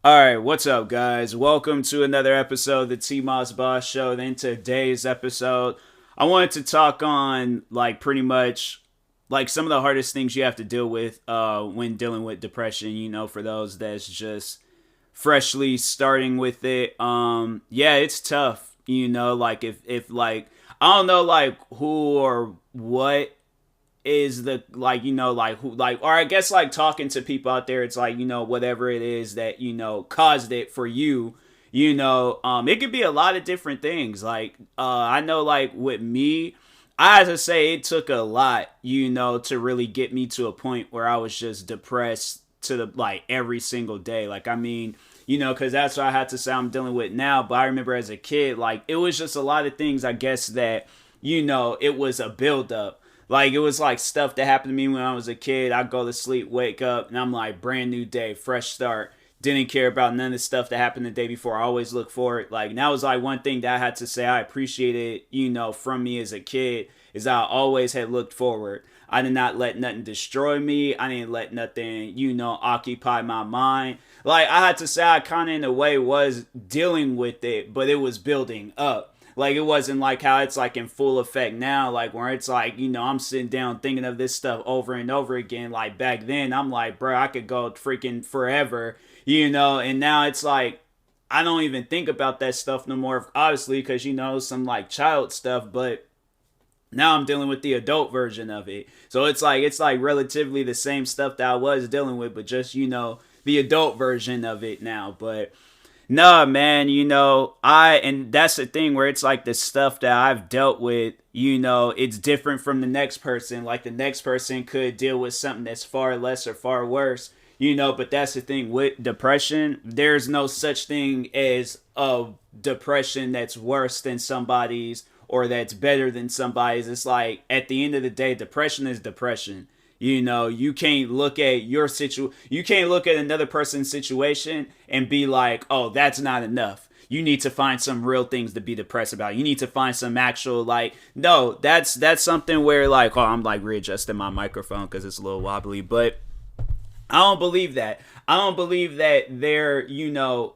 All right, what's up, guys? Welcome to another episode of the TMossBoss Show. In today's episode, I wanted to talk on pretty much some of the hardest things you have to deal with when dealing with depression. For those that's just freshly starting with it, yeah, it's tough. If I don't know who or what is the who or I guess talking to people out there, it's whatever it is that caused it for you. It could be a lot of different things. I know with me, I have to say it took a lot to really get me to a point where I was just depressed to the every single day. Because that's what I had to say I'm dealing with now. But I remember as a kid, it was just a lot of things, I guess, that it was a buildup. It was stuff that happened to me when I was a kid. I'd go to sleep, wake up, and I'm like, brand new day, fresh start. Didn't care about none of the stuff that happened the day before. I always look forward. And that was one thing that I had to say I appreciated, from me as a kid, is I always had looked forward. I did not let nothing destroy me. I didn't let nothing, occupy my mind. I had to say I kind of in a way was dealing with it, but it was building up. It wasn't how it's in full effect now, where it's I'm sitting down thinking of this stuff over and over again. Back then, I'm bro, I could go freaking forever, and now it's I don't even think about that stuff no more, obviously, because, some child stuff, but now I'm dealing with the adult version of it. So it's relatively the same stuff that I was dealing with, but just, the adult version of it now. But nah, man, and that's the thing where it's the stuff that I've dealt with, it's different from the next person. The next person could deal with something that's far less or far worse, but that's the thing with depression. There's no such thing as a depression that's worse than somebody's or that's better than somebody's. It's at the end of the day, depression is depression. You can't look at you can't look at another person's situation and be like, oh, that's not enough. You need to find some real things to be depressed about. You need to find some actual no, that's something where oh, I'm readjusting my microphone because it's a little wobbly, but I don't believe that. I don't believe that there,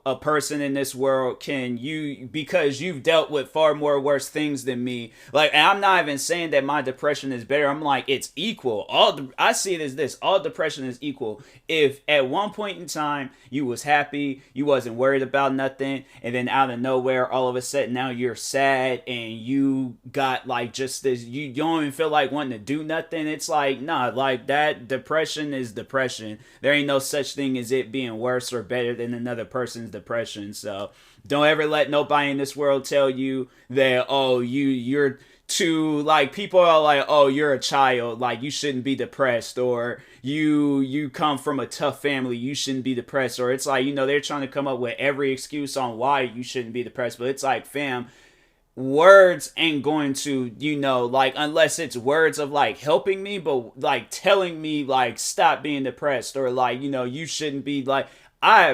a person in this world because you've dealt with far more worse things than me. I'm not even saying that my depression is better. I'm it's equal. I see it as this. All depression is equal. If at one point in time you was happy, you wasn't worried about nothing, and then out of nowhere, all of a sudden now you're sad and you got just this, you don't even feel like wanting to do nothing. It's nah, that depression is depression. There ain't no such thing as it being worse or better than another person's depression. So don't ever let nobody in this world tell you that, oh, you're too, people are oh, you're a child, you shouldn't be depressed, or you come from a tough family, you shouldn't be depressed, or it's they're trying to come up with every excuse on why you shouldn't be depressed. But it's fam, words ain't going to, unless it's words of helping me, but telling me stop being depressed, or you shouldn't be I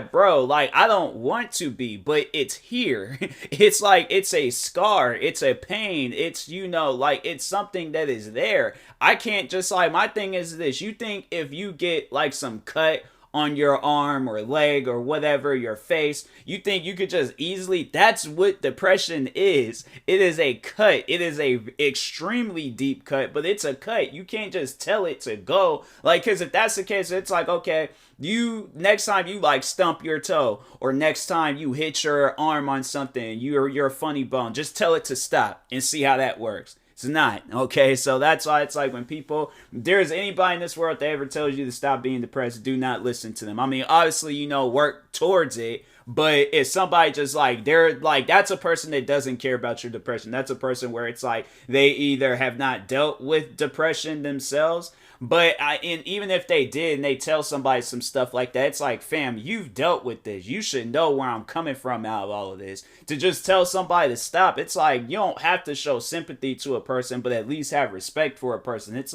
don't want to be, but it's here. It's it's a scar, it's a pain, it's it's something that is there. I can't just my thing is this. You think if you get some cut on your arm or leg or whatever, your face, you think you could just easily, that's what depression is. It is a cut. It is a extremely deep cut, but it's a cut. You can't just tell it to go. Because if that's the case, it's okay, you next time you stump your toe, or next time you hit your arm on something, you're a funny bone, just tell it to stop and see how that works. It's not, okay? So that's why it's when people, there's anybody in this world that ever tells you to stop being depressed, do not listen to them. I mean, obviously, work towards it, but if somebody just they're that's a person that doesn't care about your depression. That's a person where it's they either have not dealt with depression themselves, and even if they did and they tell somebody some stuff like that, it's fam, you've dealt with this. You should know where I'm coming from out of all of this. To just tell somebody to stop, it's you don't have to show sympathy to a person, but at least have respect for a person. It's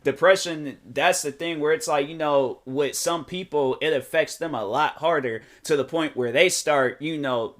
depression, that's the thing where it's with some people, it affects them a lot harder to the point where they start,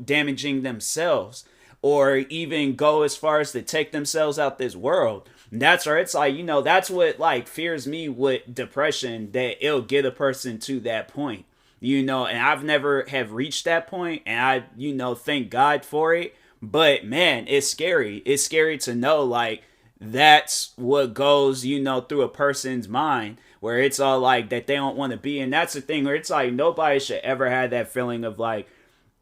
damaging themselves, or even go as far as to take themselves out this world. And that's where it's that's what fears me with depression, that it'll get a person to that point. and I've never have reached that point, and I, thank God for it. But man, it's scary. It's scary to know, like, that's what goes, through a person's mind, where it's all like that they don't want to be. And that's the thing where it's like nobody should ever have that feeling of like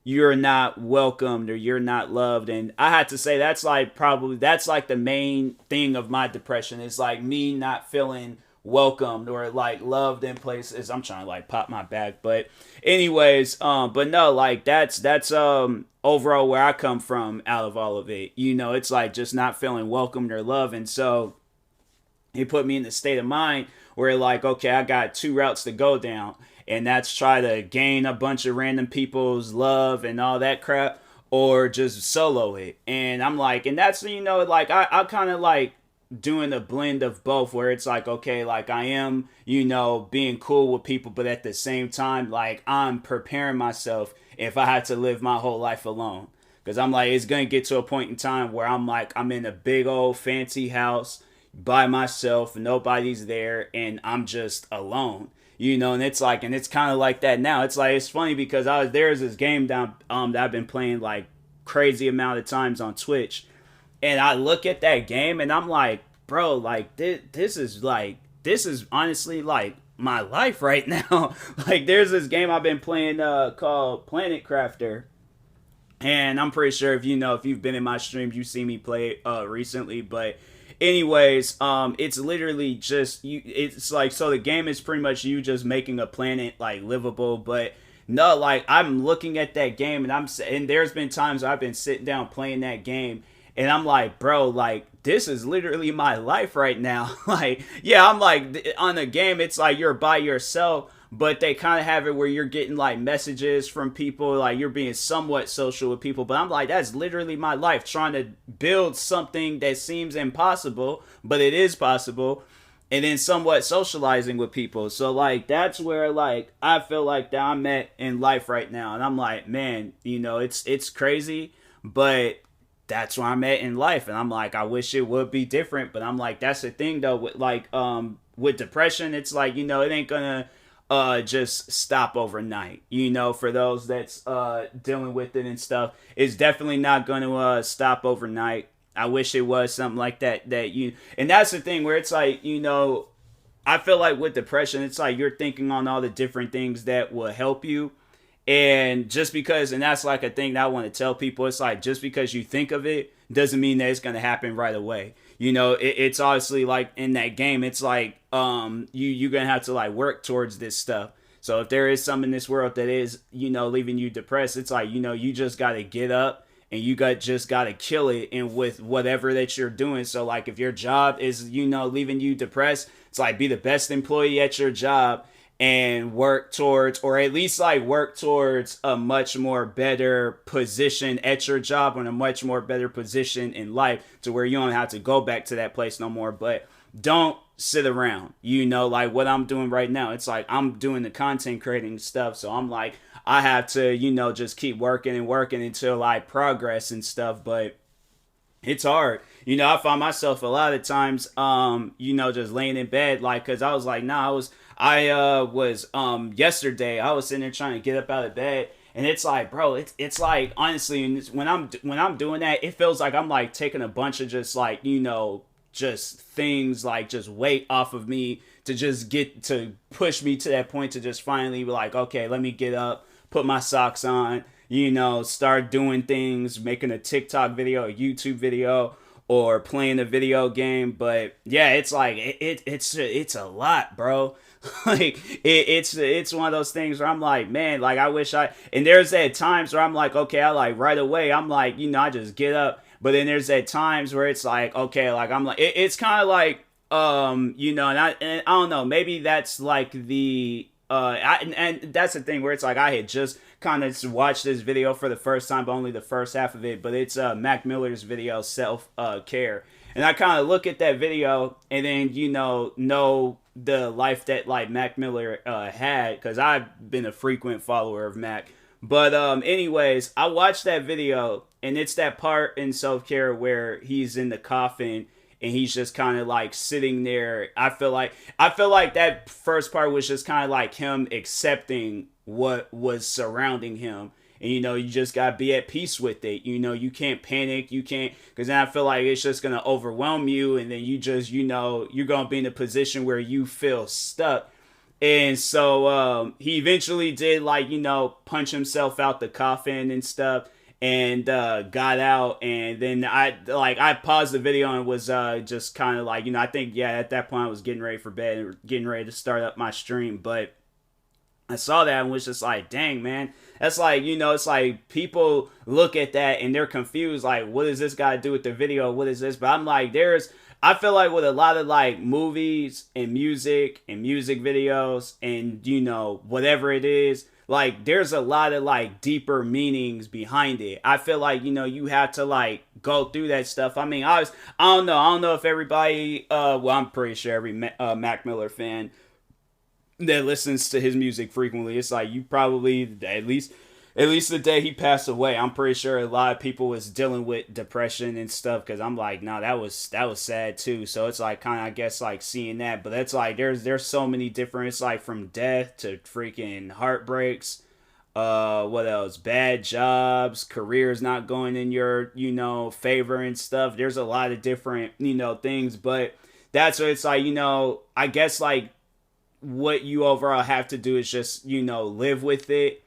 you're not welcomed or you're not loved. And I had to say that's like the main thing of my depression is like me not feeling welcomed or like loved in places. I'm trying to like pop my back, but anyways, but no, like that's overall where I come from out of all of it. It's like just not feeling welcomed or loved. And so it put me in the state of mind where like, okay, I got two routes to go down, and that's try to gain a bunch of random people's love and all that crap, or just solo it. And I'm like, and that's, like I kind of like doing a blend of both, where it's like, okay, like I am, being cool with people, but at the same time, like I'm preparing myself if I had to live my whole life alone. Because I'm like, it's going to get to a point in time where I'm like, I'm in a big old fancy house by myself, nobody's there, and I'm just alone. And it's like, and it's kind of like that now. It's like, it's funny because there's this game that I've been playing like crazy amount of times on Twitch, and I look at that game and I'm like, bro, like this is honestly like my life right now. Like there's this game I've been playing called Planet Crafter, and I'm pretty sure if you've been in my streams, you've seen me play it recently. But anyways, it's literally just you. It's like, so the game is pretty much you just making a planet like livable. But no, like I'm looking at that game and there's been times I've been sitting down playing that game, and I'm like, bro, like this is literally my life right now. Like, yeah, I'm like on the game, it's like you're by yourself, but they kind of have it where you're getting like messages from people, like you're being somewhat social with people. But I'm like, that's literally my life, trying to build something that seems impossible, but it is possible, and then somewhat socializing with people. So like that's where like I feel like that I'm at in life right now, and I'm like, man, it's crazy, but that's where I'm at in life. And I'm like, I wish it would be different, but I'm like, that's the thing though, with like with depression, it's like, it ain't gonna just stop overnight. For those that's dealing with it and stuff, it's definitely not gonna stop overnight. I wish it was something like that and that's the thing where it's like, I feel like with depression, it's like you're thinking on all the different things that will help you. And just because, and that's like a thing that I want to tell people, it's like just because you think of it doesn't mean that it's going to happen right away. It's obviously like in that game, it's like you're going to have to like work towards this stuff. So if there is something in this world that is, leaving you depressed, it's like, you just got to get up and just got to kill it, and with whatever that you're doing. So like if your job is, leaving you depressed, it's like be the best employee at your job and work towards, or at least like work towards a much more better position at your job, and a much more better position in life to where you don't have to go back to that place no more. But don't sit around, like what I'm doing right now. It's like I'm doing the content creating stuff, so I'm like, I have to, just keep working and working until I progress and stuff. But it's hard. I find myself a lot of times, just laying in bed, like, cause I was like, yesterday I was sitting there trying to get up out of bed, and it's like, bro, it's like, honestly, when I'm doing that, it feels like I'm like taking a bunch of just like, just things, like just weight off of me to just get to push me to that point to just finally be like, okay, let me get up, put my socks on, start doing things, making a TikTok video, a YouTube video, or playing a video game. But yeah, it's like it's a lot, bro. Like it's one of those things where I'm like, man, like I wish and there's at times where I'm like, okay, I like right away I'm like, I just get up. But then there's at times where it's like, okay, like I'm like, it's kind of like and I don't know, maybe that's like the and that's the thing where it's like I had just kind of watched this video for the first time, but only the first half of it. But it's Mac Miller's video, Self Care, and I kind of look at that video and then know the life that like Mac Miller had, because I've been a frequent follower of Mac. But anyways, I watched that video, and it's that part in Self Care where he's in the coffin and he's just kind of like sitting there. I feel like that first part was just kind of like him accepting what was surrounding him. And, you just got to be at peace with it. You can't panic. You can't, because then I feel like it's just going to overwhelm you. And then you just, you're going to be in a position where you feel stuck. And so he eventually did, like, punch himself out the coffin and stuff, and got out. And then I paused the video and was just kind of like, I think, yeah, at that point I was getting ready for bed and getting ready to start up my stream. But I saw that and was just like, dang, man. That's like, it's like people look at that and they're confused. Like, what does this guy do with the video? What is this? But I'm like, I feel like with a lot of like movies and music videos and, whatever it is, like there's a lot of like deeper meanings behind it. I feel like, you have to like go through that stuff. I mean, I don't know if everybody, well, I'm pretty sure every Mac Miller fan that listens to his music frequently, it's like you probably at least the day he passed away, I'm pretty sure a lot of people was dealing with depression and stuff, because I'm like, no, that was sad too. So it's like kind of, I guess, like seeing that. But it's like there's so many different, it's like from death to freaking heartbreaks, what else, bad jobs, careers not going in your favor and stuff. There's a lot of different things. But that's what it's like, I guess like what you overall have to do is just live with it.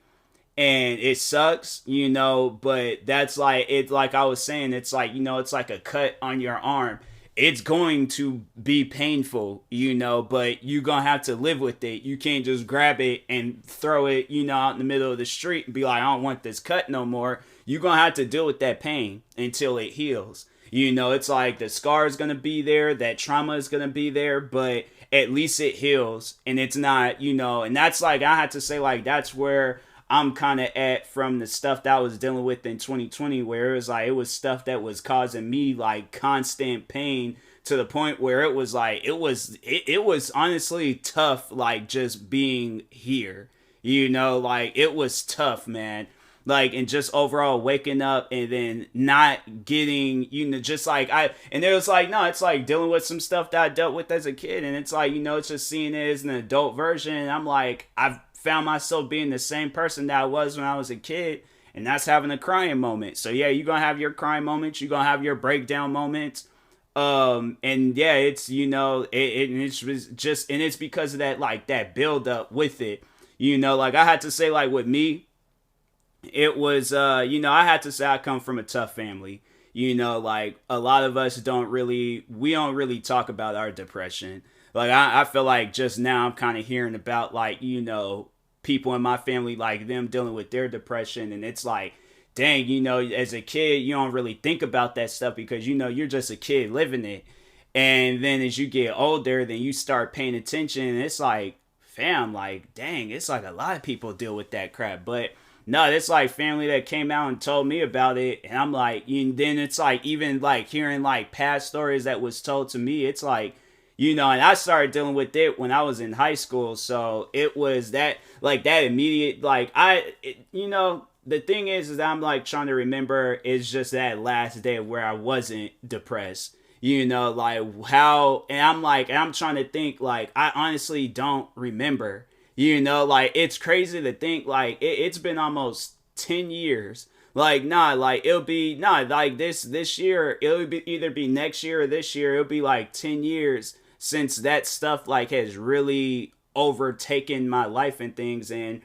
And it sucks, but that's like, it, like I was saying, it's like, it's like a cut on your arm. It's going to be painful, but you're going to have to live with it. You can't just grab it and throw it, out in the middle of the street and be like, I don't want this cut no more. You're going to have to deal with that pain until it heals. It's like the scar is going to be there, that trauma is going to be there, but at least it heals. And it's not, and that's like, I had to say, like, that's where I'm kind of at from the stuff that I was dealing with in 2020, where it was like, it was stuff that was causing me like constant pain, to the point where it was like, it was honestly tough, like just being here, like it was tough, man. Like, and just overall waking up and then not getting, just like and it was like, no, it's like dealing with some stuff that I dealt with as a kid. And it's like, it's just seeing it as an adult version. And I'm like, I've found myself being the same person that I was when I was a kid, and that's having a crying moment. So yeah, you're gonna have your crying moments, you're gonna have your breakdown moments, and yeah, it's it's just, and it's because of that, like that build up with it, like I had to say, like with me, it was I had to say I come from a tough family. Like a lot of us don't really talk about our depression. Like, I feel like just now I'm kind of hearing about, like, people in my family, like, them dealing with their depression. And it's like, dang, as a kid, you don't really think about that stuff because, you're just a kid living it. And then as you get older, then you start paying attention. And it's like, fam, like, dang, it's like a lot of people deal with that crap. But no, it's like family that came out and told me about it. And I'm like, and then it's like, even like hearing like past stories that was told to me, it's like, and I started dealing with it when I was in high school. So it was that, like, that immediate, like, the thing is that I'm, like, trying to remember is just that last day where I wasn't depressed. Like, how, and I'm, like, and I'm trying to think, like, I honestly don't remember. Like, it's crazy to think, like, it's been almost 10 years. Like, nah, like, it'll be, nah, like, this year, it'll be either be next year or this year, it'll be, like, 10 years since that stuff, like, has really overtaken my life and things. And,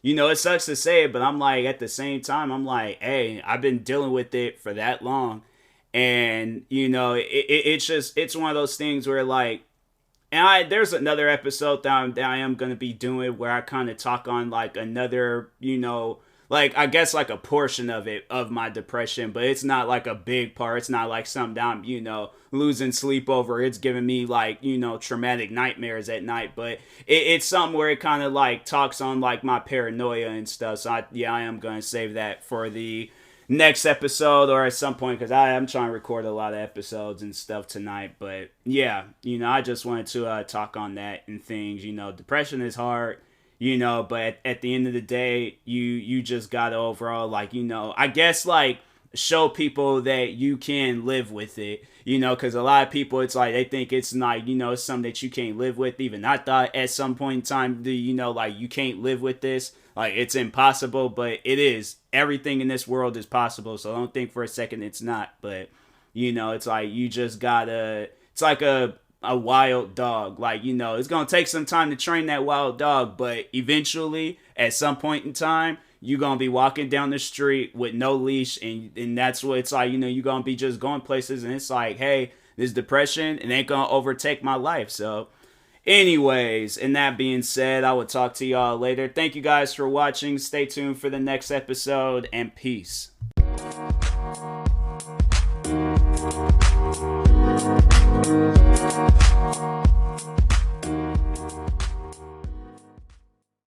it sucks to say it, but I'm like, at the same time, I'm like, hey, I've been dealing with it for that long. And, it's just, it's one of those things where, like, and there's another episode that I am going to be doing where I kind of talk on, like, another, like, I guess, like, a portion of it, of my depression, but it's not, like, a big part. It's not, like, something that I'm, losing sleep over. It's giving me, like, traumatic nightmares at night, but it's something where it kind of, like, talks on, like, my paranoia and stuff, so I am going to save that for the next episode or at some point, because I'm trying to record a lot of episodes and stuff tonight. But yeah, I just wanted to talk on that and things. Depression is hard, but at the end of the day, you just gotta overall, like, I guess, like, show people that you can live with it, because a lot of people, it's like they think it's not, it's something that you can't live with. Even I thought at some point in time, like you can't live with this, like it's impossible, but it is. Everything in this world is possible, so don't think for a second it's not. But it's like you just gotta, it's like a wild dog. Like, it's gonna take some time to train that wild dog, but eventually at some point in time you're gonna be walking down the street with no leash, and that's what it's like. You're gonna be just going places, and it's like, hey, this depression, it ain't gonna overtake my life. So anyways, and that being said, I will talk to y'all later. Thank you guys for watching. Stay tuned for the next episode, and peace.